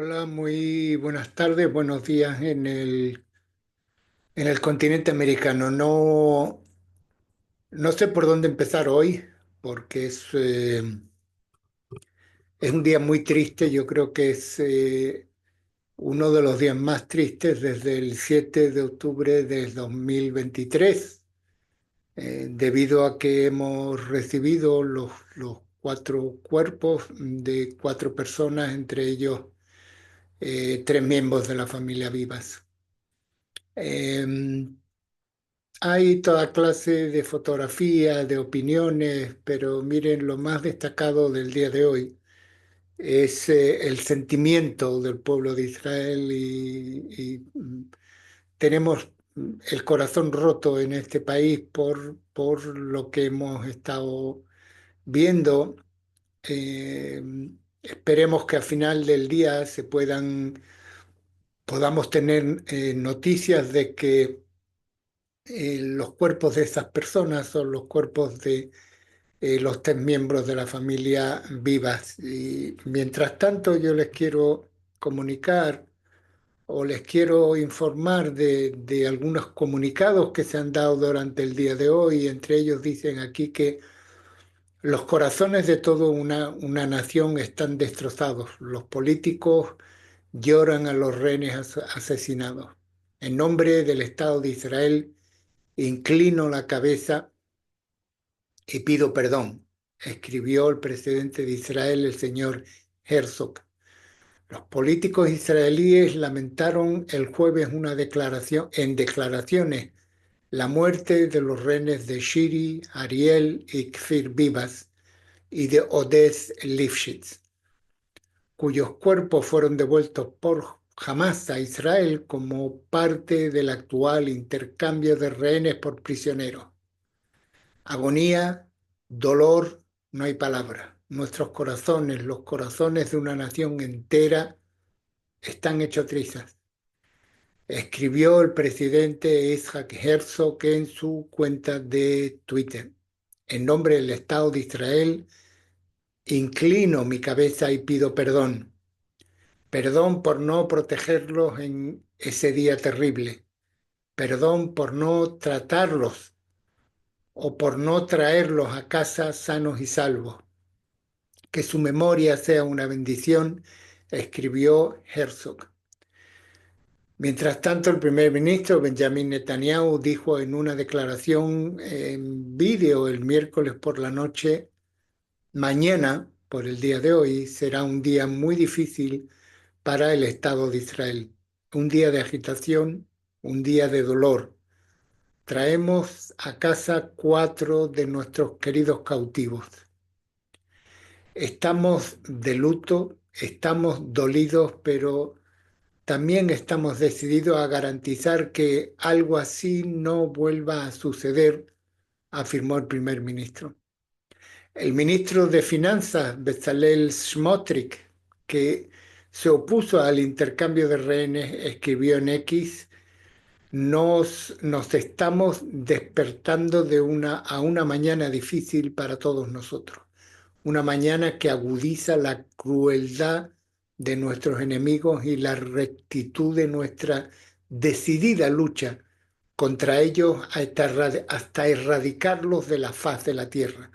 Hola, muy buenas tardes, buenos días en el continente americano. No sé por dónde empezar hoy, porque es un día muy triste. Yo creo que es uno de los días más tristes desde el 7 de octubre del 2023, debido a que hemos recibido los cuatro cuerpos de cuatro personas, entre ellos tres miembros de la familia vivas. Em, Hay toda clase de fotografías, de opiniones, pero miren, lo más destacado del día de hoy es el sentimiento del pueblo de Israel y tenemos el corazón roto en este país por lo que hemos estado viendo. Eh, Esperemos que al final del día podamos tener noticias de que los cuerpos de esas personas son los cuerpos de los tres miembros de la familia vivas. Y mientras tanto, yo les quiero comunicar o les quiero informar de algunos comunicados que se han dado durante el día de hoy. Entre ellos dicen aquí que los corazones de toda una nación están destrozados. Los políticos lloran a los rehenes asesinados. En nombre del Estado de Israel, inclino la cabeza y pido perdón, escribió el presidente de Israel, el señor Herzog. Los políticos israelíes lamentaron el jueves en declaraciones la muerte de los rehenes de Shiri, Ariel y Kfir Vivas y de Odez Lifshitz, cuyos cuerpos fueron devueltos por Hamas a Israel como parte del actual intercambio de rehenes por prisioneros. Agonía, dolor, no hay palabra. Nuestros corazones, los corazones de una nación entera, están hechos trizas. Escribió el presidente Isaac Herzog en su cuenta de Twitter. En nombre del Estado de Israel, inclino mi cabeza y pido perdón. Perdón por no protegerlos en ese día terrible. Perdón por no tratarlos o por no traerlos a casa sanos y salvos. Que su memoria sea una bendición, escribió Herzog. Mientras tanto, el primer ministro Benjamin Netanyahu dijo en una declaración en vídeo el miércoles por la noche: mañana, por el día de hoy, será un día muy difícil para el Estado de Israel. Un día de agitación, un día de dolor. Traemos a casa cuatro de nuestros queridos cautivos. Estamos de luto, estamos dolidos, pero también estamos decididos a garantizar que algo así no vuelva a suceder, afirmó el primer ministro. El ministro de Finanzas, Bezalel Smotrich, que se opuso al intercambio de rehenes, escribió en X: nos estamos despertando a una mañana difícil para todos nosotros, una mañana que agudiza la crueldad de nuestros enemigos y la rectitud de nuestra decidida lucha contra ellos hasta erradicarlos de la faz de la tierra.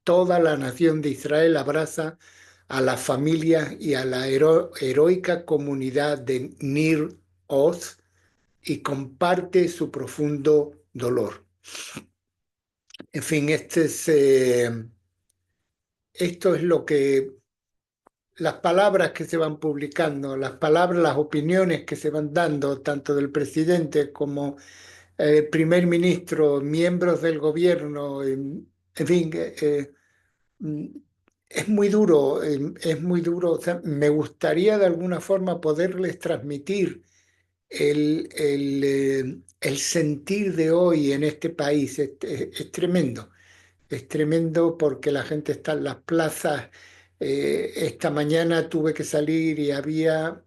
Toda la nación de Israel abraza a las familias y a la heroica comunidad de Nir Oz y comparte su profundo dolor. En fin, esto es lo que las palabras que se van publicando, las palabras, las opiniones que se van dando, tanto del presidente como el primer ministro, miembros del gobierno, en fin, mm, es muy duro, es muy duro. O sea, me gustaría de alguna forma poderles transmitir el sentir de hoy en este país. Es tremendo. Es tremendo porque la gente está en las plazas. Esta mañana tuve que salir y había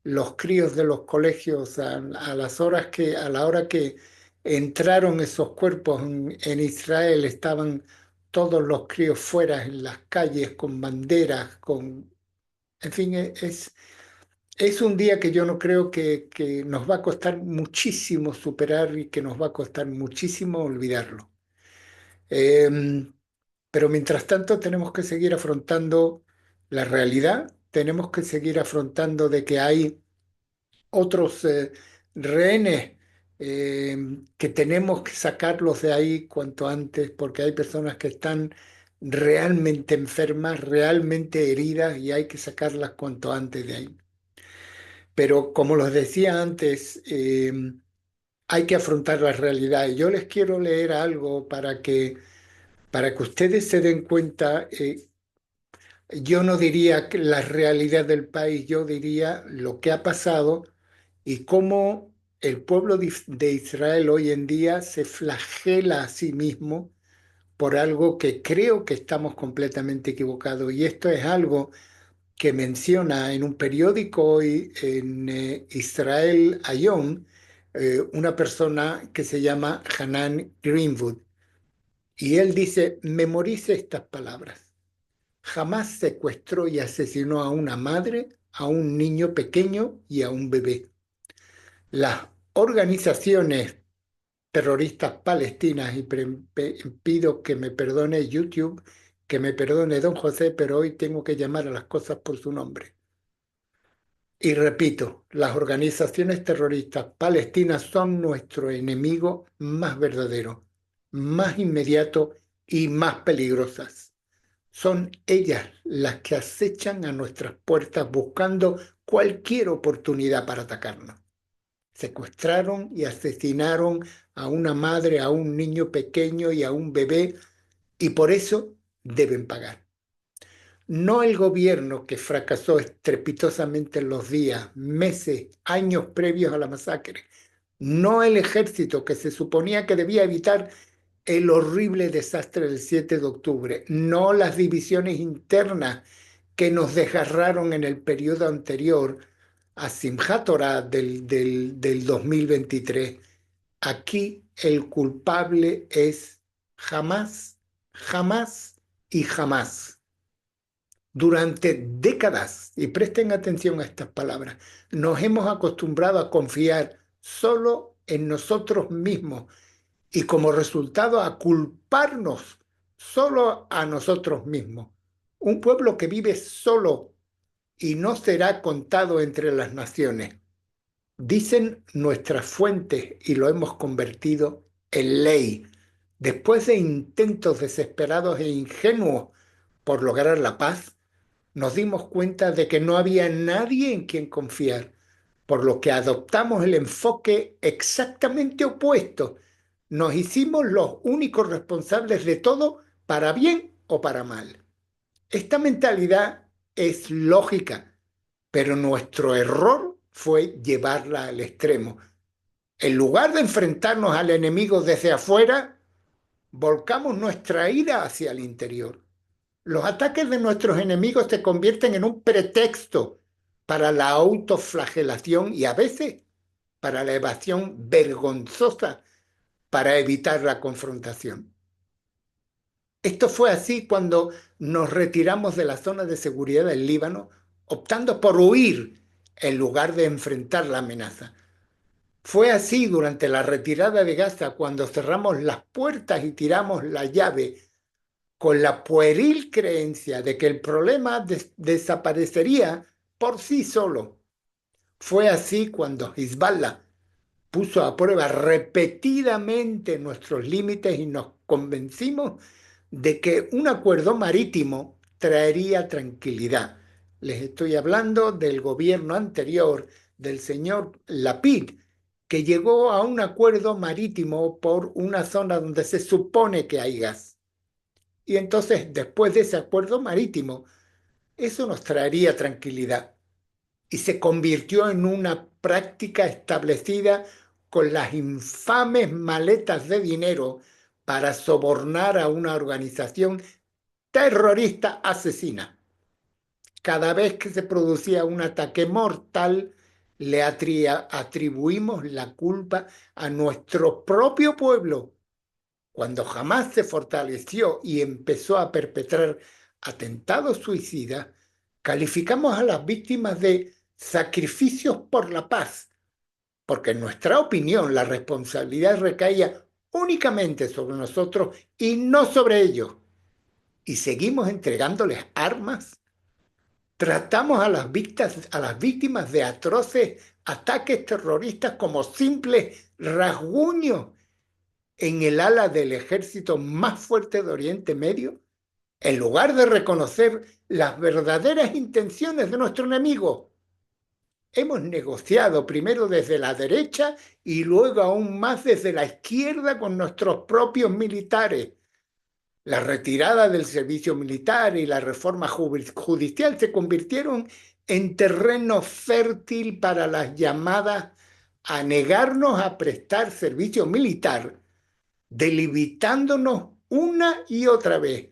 los críos de los colegios a las horas a la hora que entraron esos cuerpos en Israel, estaban todos los críos fuera en las calles con banderas, en fin, Es un día que yo no creo que nos va a costar muchísimo superar y que nos va a costar muchísimo olvidarlo. Em, pero mientras tanto tenemos que seguir afrontando la realidad, tenemos que seguir afrontando de que hay otros rehenes que tenemos que sacarlos de ahí cuanto antes, porque hay personas que están realmente enfermas, realmente heridas y hay que sacarlas cuanto antes de ahí. Pero como los decía antes, hay que afrontar la realidad. Y yo les quiero leer algo para que ustedes se den cuenta. Yo no diría que la realidad del país, yo diría lo que ha pasado y cómo el pueblo de Israel hoy en día se flagela a sí mismo por algo que creo que estamos completamente equivocados. Y esto es algo que menciona en un periódico hoy en Israel Hayom, una persona que se llama Hanan Greenwood. Y él dice, memorice estas palabras. Jamás secuestró y asesinó a una madre, a un niño pequeño y a un bebé. Las organizaciones terroristas palestinas, y pido que me perdone YouTube, que me perdone don José, pero hoy tengo que llamar a las cosas por su nombre. Y repito, las organizaciones terroristas palestinas son nuestro enemigo más verdadero, más inmediato y más peligrosas. Son ellas las que acechan a nuestras puertas buscando cualquier oportunidad para atacarnos. Secuestraron y asesinaron a una madre, a un niño pequeño y a un bebé y por eso deben pagar. No el gobierno que fracasó estrepitosamente en los días, meses, años previos a la masacre. No el ejército que se suponía que debía evitar el horrible desastre del 7 de octubre. No las divisiones internas que nos desgarraron en el periodo anterior a Simchat Torah del 2023. Aquí el culpable es jamás, jamás y jamás. Durante décadas, y presten atención a estas palabras, nos hemos acostumbrado a confiar solo en nosotros mismos y como resultado a culparnos solo a nosotros mismos. Un pueblo que vive solo y no será contado entre las naciones. Dicen nuestras fuentes y lo hemos convertido en ley. Después de intentos desesperados e ingenuos por lograr la paz, nos dimos cuenta de que no había nadie en quien confiar, por lo que adoptamos el enfoque exactamente opuesto. Nos hicimos los únicos responsables de todo, para bien o para mal. Esta mentalidad es lógica, pero nuestro error fue llevarla al extremo. En lugar de enfrentarnos al enemigo desde afuera, volcamos nuestra ira hacia el interior. Los ataques de nuestros enemigos se convierten en un pretexto para la autoflagelación y a veces para la evasión vergonzosa para evitar la confrontación. Esto fue así cuando nos retiramos de la zona de seguridad del Líbano, optando por huir en lugar de enfrentar la amenaza. Fue así durante la retirada de Gaza cuando cerramos las puertas y tiramos la llave con la pueril creencia de que el problema desaparecería por sí solo. Fue así cuando Hezbollah puso a prueba repetidamente nuestros límites y nos convencimos de que un acuerdo marítimo traería tranquilidad. Les estoy hablando del gobierno anterior del señor Lapid, que llegó a un acuerdo marítimo por una zona donde se supone que hay gas. Y entonces, después de ese acuerdo marítimo, eso nos traería tranquilidad y se convirtió en una práctica establecida con las infames maletas de dinero para sobornar a una organización terrorista asesina. Cada vez que se producía un ataque mortal, le atribuimos la culpa a nuestro propio pueblo cuando jamás se fortaleció y empezó a perpetrar atentados suicidas, calificamos a las víctimas de sacrificios por la paz, porque en nuestra opinión la responsabilidad recaía únicamente sobre nosotros y no sobre ellos. Y seguimos entregándoles armas. Tratamos a las víctimas de atroces ataques terroristas como simples rasguños en el ala del ejército más fuerte de Oriente Medio, en lugar de reconocer las verdaderas intenciones de nuestro enemigo. Hemos negociado primero desde la derecha y luego aún más desde la izquierda con nuestros propios militares. La retirada del servicio militar y la reforma judicial se convirtieron en terreno fértil para las llamadas a negarnos a prestar servicio militar, delimitándonos una y otra vez.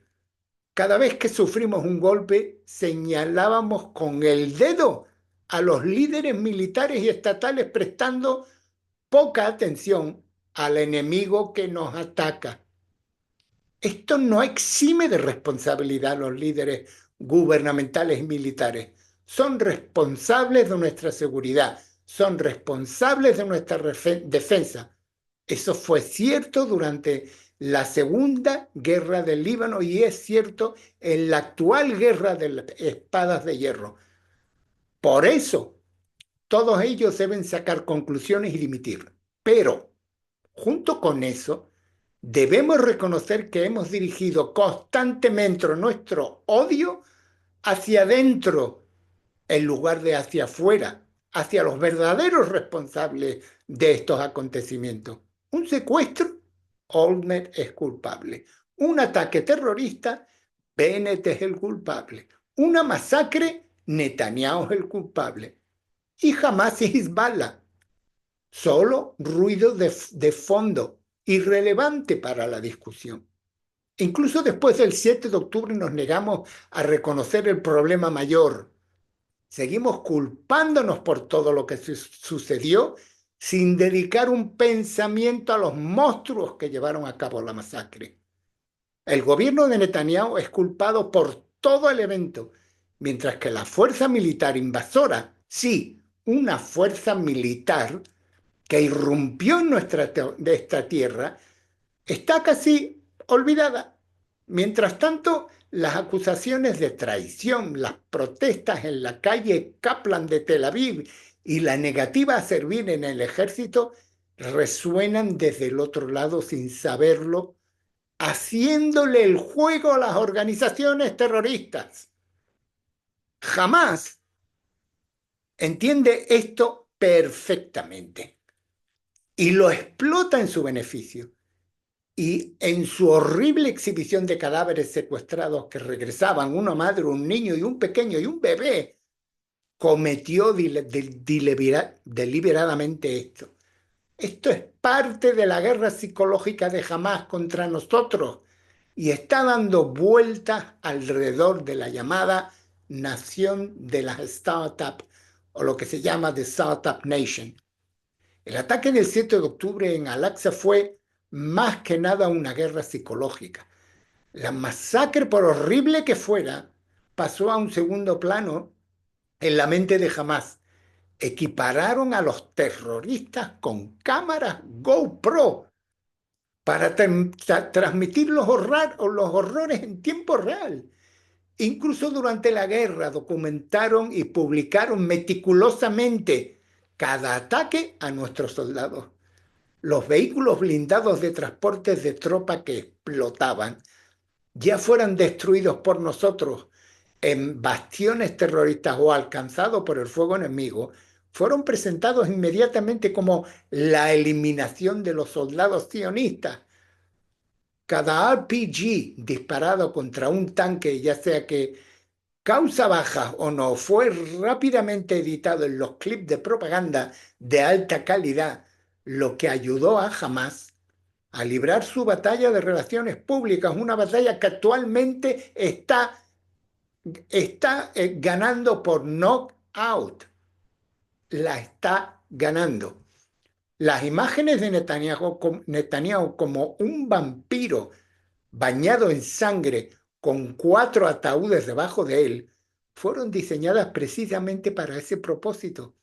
Cada vez que sufrimos un golpe, señalábamos con el dedo a los líderes militares y estatales prestando poca atención al enemigo que nos ataca. Esto no exime de responsabilidad a los líderes gubernamentales y militares. Son responsables de nuestra seguridad, son responsables de nuestra defensa. Eso fue cierto durante la Segunda Guerra del Líbano y es cierto en la actual guerra de las espadas de hierro. Por eso, todos ellos deben sacar conclusiones y dimitir. Pero, junto con eso, debemos reconocer que hemos dirigido constantemente nuestro odio hacia adentro en lugar de hacia afuera, hacia los verdaderos responsables de estos acontecimientos. Un secuestro, Olmert es culpable. Un ataque terrorista, Bennett es el culpable. Una masacre, Netanyahu es el culpable. Y Hamas y Hezbollah, solo ruido de fondo, irrelevante para la discusión. Incluso después del 7 de octubre nos negamos a reconocer el problema mayor. Seguimos culpándonos por todo lo que sucedió sin dedicar un pensamiento a los monstruos que llevaron a cabo la masacre. El gobierno de Netanyahu es culpado por todo el evento, mientras que la fuerza militar invasora, sí, una fuerza militar que irrumpió en de esta tierra, está casi olvidada. Mientras tanto, las acusaciones de traición, las protestas en la calle Kaplan de Tel Aviv y la negativa a servir en el ejército resuenan desde el otro lado sin saberlo, haciéndole el juego a las organizaciones terroristas. Jamás entiende esto perfectamente y lo explota en su beneficio. Y en su horrible exhibición de cadáveres secuestrados que regresaban, una madre, un niño y un pequeño y un bebé, cometió deliberadamente esto. Esto es parte de la guerra psicológica de Hamas contra nosotros y está dando vueltas alrededor de la llamada nación de las startups o lo que se llama The Startup Nation. El ataque del 7 de octubre en Al-Aqsa fue más que nada una guerra psicológica. La masacre, por horrible que fuera, pasó a un segundo plano en la mente de Hamas. Equipararon a los terroristas con cámaras GoPro para transmitir los horrores en tiempo real. Incluso durante la guerra documentaron y publicaron meticulosamente cada ataque a nuestros soldados. Los vehículos blindados de transportes de tropa que explotaban, ya fueran destruidos por nosotros en bastiones terroristas o alcanzados por el fuego enemigo, fueron presentados inmediatamente como la eliminación de los soldados sionistas. Cada RPG disparado contra un tanque, ya sea que causa bajas o no, fue rápidamente editado en los clips de propaganda de alta calidad, lo que ayudó a Hamas a librar su batalla de relaciones públicas, una batalla que actualmente está ganando por knockout. La está ganando. Las imágenes de Netanyahu como un vampiro bañado en sangre con 4 ataúdes debajo de él fueron diseñadas precisamente para ese propósito.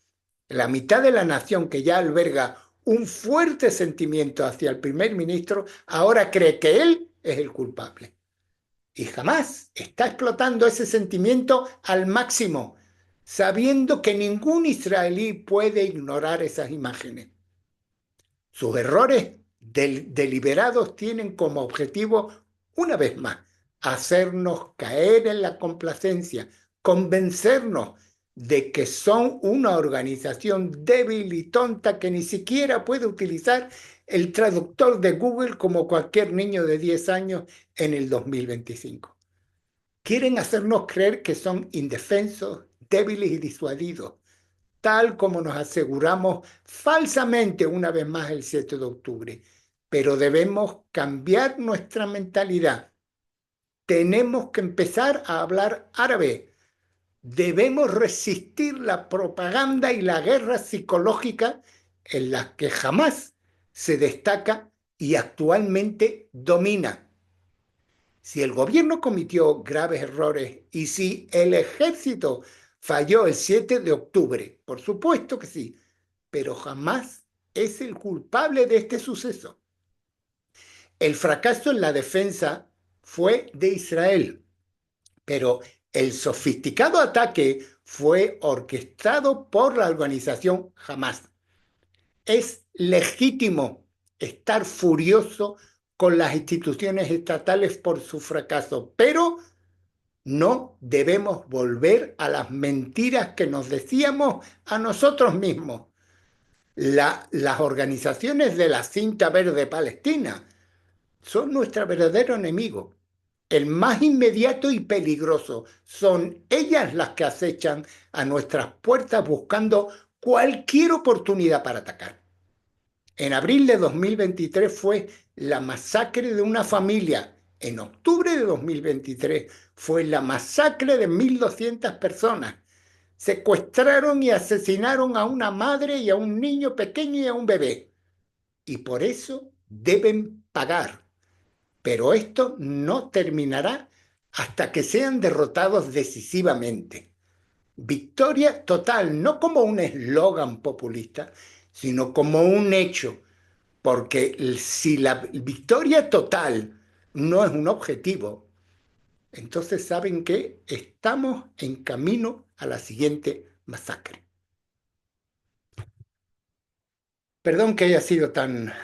La mitad de la nación que ya alberga un fuerte sentimiento hacia el primer ministro, ahora cree que él es el culpable. Y jamás está explotando ese sentimiento al máximo, sabiendo que ningún israelí puede ignorar esas imágenes. Sus errores deliberados tienen como objetivo, una vez más, hacernos caer en la complacencia, convencernos de que son una organización débil y tonta que ni siquiera puede utilizar el traductor de Google como cualquier niño de 10 años en el 2025. Quieren hacernos creer que son indefensos, débiles y disuadidos, tal como nos aseguramos falsamente una vez más el 7 de octubre. Pero debemos cambiar nuestra mentalidad. Tenemos que empezar a hablar árabe. Debemos resistir la propaganda y la guerra psicológica en las que jamás se destaca y actualmente domina. Si el gobierno cometió graves errores y si el ejército falló el 7 de octubre, por supuesto que sí, pero jamás es el culpable de este suceso. El fracaso en la defensa fue de Israel, pero el sofisticado ataque fue orquestado por la organización Hamas. Es legítimo estar furioso con las instituciones estatales por su fracaso, pero no debemos volver a las mentiras que nos decíamos a nosotros mismos. Las organizaciones de la Cinta Verde Palestina son nuestro verdadero enemigo, el más inmediato y peligroso. Son ellas las que acechan a nuestras puertas buscando cualquier oportunidad para atacar. En abril de 2023 fue la masacre de una familia. En octubre de 2023 fue la masacre de 1.200 personas. Secuestraron y asesinaron a una madre y a un niño pequeño y a un bebé. Y por eso deben pagar. Pero esto no terminará hasta que sean derrotados decisivamente. Victoria total, no como un eslogan populista, sino como un hecho, porque si la victoria total no es un objetivo, entonces saben que estamos en camino a la siguiente masacre. Perdón que haya sido tan,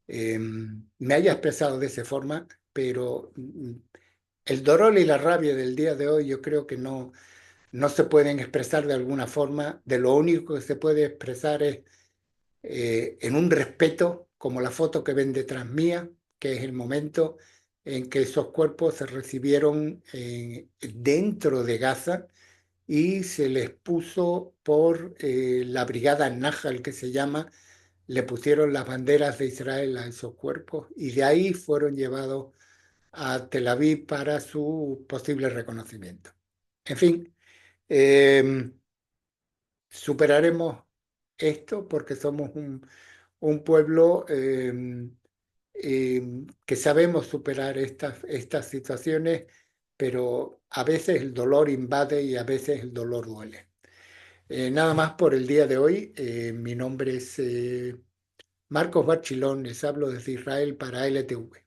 me haya expresado de esa forma, pero el dolor y la rabia del día de hoy yo creo que no se pueden expresar de alguna forma. De lo único que se puede expresar es en un respeto, como la foto que ven detrás mía, que es el momento en que esos cuerpos se recibieron dentro de Gaza y se les puso por la brigada Nahal, que se llama, le pusieron las banderas de Israel a esos cuerpos y de ahí fueron llevados a Tel Aviv para su posible reconocimiento. En fin, eh, superaremos esto porque somos un pueblo que sabemos superar estas situaciones, pero a veces el dolor invade y a veces el dolor duele. Nada más por el día de hoy. Mi nombre es Marcos Barchilón, les hablo desde Israel para LTV.